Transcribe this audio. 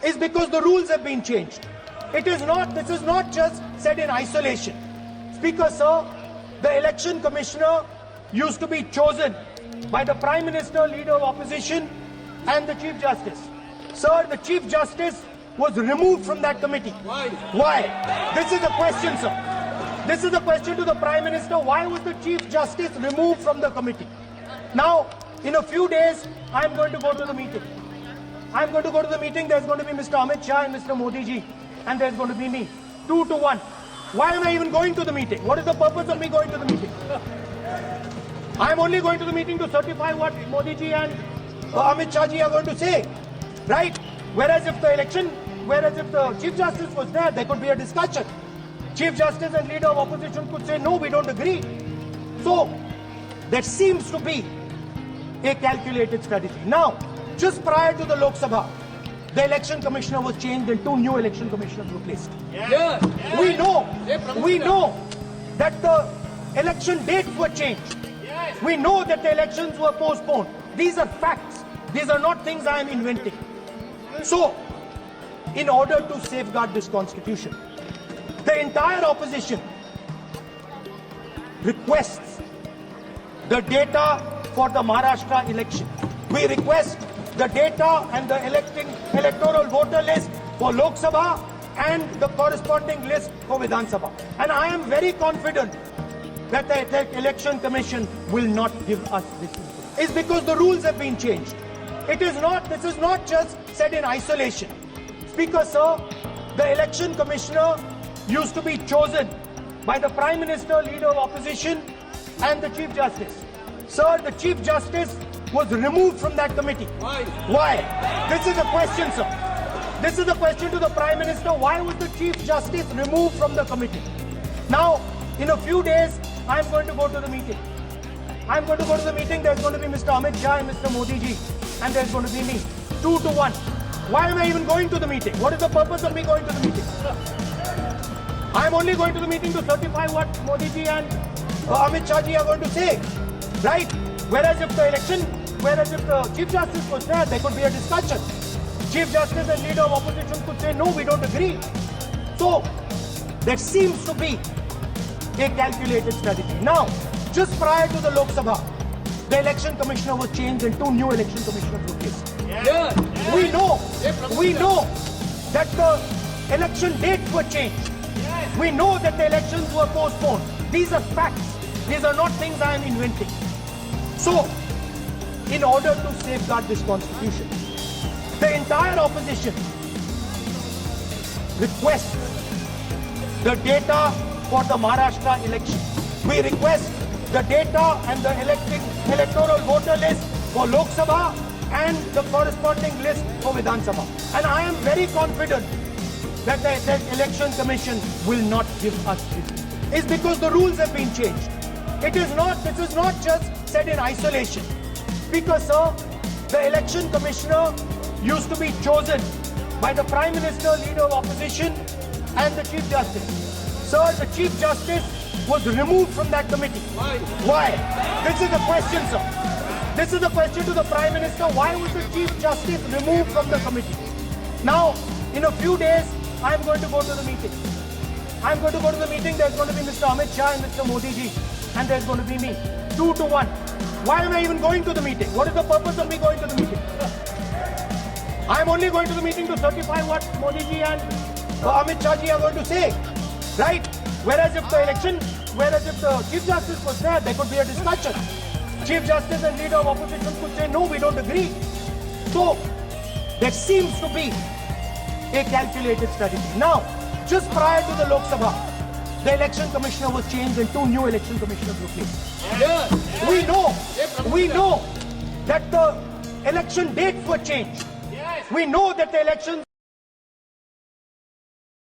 is because the rules have been changed. This is not just said in isolation. Speaker, sir, the election commissioner used to be chosen by the Prime Minister, Leader of Opposition and the Chief Justice. Sir, the Chief Justice was removed from that committee. Why? Why? This is the question, sir. This is the question to the Prime Minister. Why was the Chief Justice removed from the committee? Now, in a few days, I'm going to go to the meeting. I'm going to go to the meeting. There's going to be Mr. Amit Shah and Mr. Modi ji. And there's going to be me. 2 to 1. Why am I even going to the meeting? What is the purpose of me going to the meeting? I'm only going to the meeting to certify what Modi ji and Amit Shah ji are going to say. Right? Whereas if the Chief Justice was there could be a discussion. Chief Justice and Leader of Opposition could say, no, we don't agree. So, there seems to be a calculated strategy. Now, just prior to the Lok Sabha, the election commissioner was changed and 2 new election commissioners were placed. We know that the election dates were changed. We know that the elections were postponed. These are facts. These are not things I am inventing. So, in order to safeguard this constitution, the entire opposition requests the data for the Maharashtra election. We request the data and the electoral voter list for Lok Sabha and the corresponding list for Vidhan Sabha. And I am very confident that the Election Commission will not give us this information. It's because the rules have been changed. This is not just said in isolation. Speaker, sir, the election commissioner used to be chosen by the Prime Minister, Leader of Opposition and the Chief Justice. Sir, the Chief Justice was removed from that committee. Why? Why? This is the question, sir. This is the question to the Prime Minister. Why was the Chief Justice removed from the committee? Now, in a few days, I'm going to go to the meeting. I'm going to go to the meeting. There's going to be Mr. Amit Shah and Mr. Modi ji. And there's going to be me. 2 to 1. Why am I even going to the meeting? What is the purpose of me going to the meeting? I'm only going to the meeting to certify what Modi ji and Amit Shah ji are going to say. Right? Whereas if the Chief Justice was there could be a discussion. Chief Justice and Leader of Opposition could say, no, we don't agree. So, there seems to be a calculated strategy. Now, just prior to the Lok Sabha, the election commissioner was changed and 2 new election commissioners were placed. We know that the election dates were changed. We know that the elections were postponed. These are facts. These are not things I am inventing. So, in order to safeguard this constitution, the entire opposition requests the data for the Maharashtra election. We request the data and the electoral voter list for Lok Sabha and the corresponding list for Vidhan Sabha. And I am very confident that the Election Commission will not give us this. It's because the rules have been changed. This is not just said in isolation. Speaker, sir, the election commissioner used to be chosen by the Prime Minister, Leader of Opposition and the Chief Justice. Sir, the Chief Justice was removed from that committee. Why? This is the question, sir. This is the question to the Prime Minister. Why was the Chief Justice removed from the committee? Now, in a few days, I'm going to go to the meeting. I'm going to go to the meeting. There's going to be Mr. Amit Shah and Mr. Modi ji. And there's going to be me. 2 to 1. Why am I even going to the meeting? What is the purpose of me going to the meeting? I'm only going to the meeting to certify what Modi ji and Amit Shah ji are going to say. Right? Whereas if the Chief Justice was there could be a discussion. Chief Justice and Leader of Opposition could say, no, we don't agree. So, there seems to be a calculated strategy. Now, just prior to the Lok Sabha, the election commissioner was changed and 2 new election commissioners were placed. We know that the election dates were changed. We know that the elections